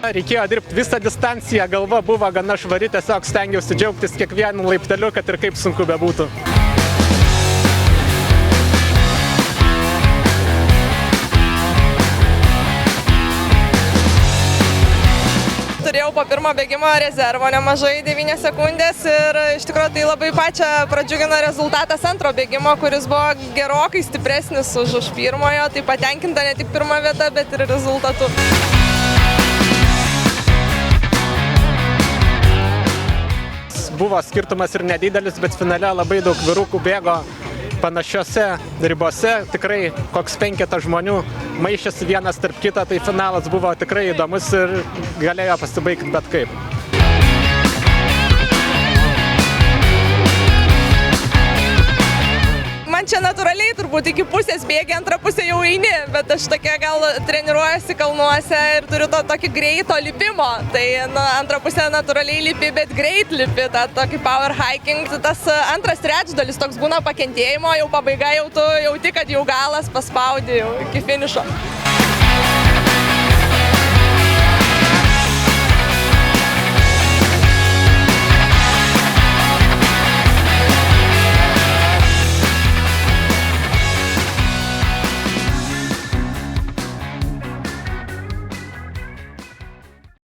Reikėjo dirbti visą distanciją, galva buvo gana švari, tiesiog stengiausi džiaugtis kiekvienu laipteliu, kad ir kaip sunku bebūtų. Turėjau po pirmo bėgimo rezervo nemažai 9 sekundės ir iš tikrųjų tai labai pačią pradžiugino rezultatas antro bėgimo, kuris buvo gerokai stipresnis už pirmojo, tai patenkinta ne tik pirma vieta, bet ir rezultatu. Buvo skirtumas ir nedidelis, bet finale labai daug vyrukų bėgo panašiose ribose, tikrai koks 5 žmonių maišėsi vienas tarp kitą, tai finalas buvo tikrai įdomus ir galėjo pasibaigti bet kaip. Man čia natūraliai turbūt iki pusės bėgi, antrą pusę jau eini, bet aš tokia gal treniruojasi kalnuose ir turiu tokį greito lipimo. Tai antrą pusę natūraliai lipi, bet greit lipi, tą tokį power hiking. Tas antras trečdalis toks būna pakentėjimo, jau pabaiga, jau tu jauti, kad jau galas paspaudi jau iki finišo.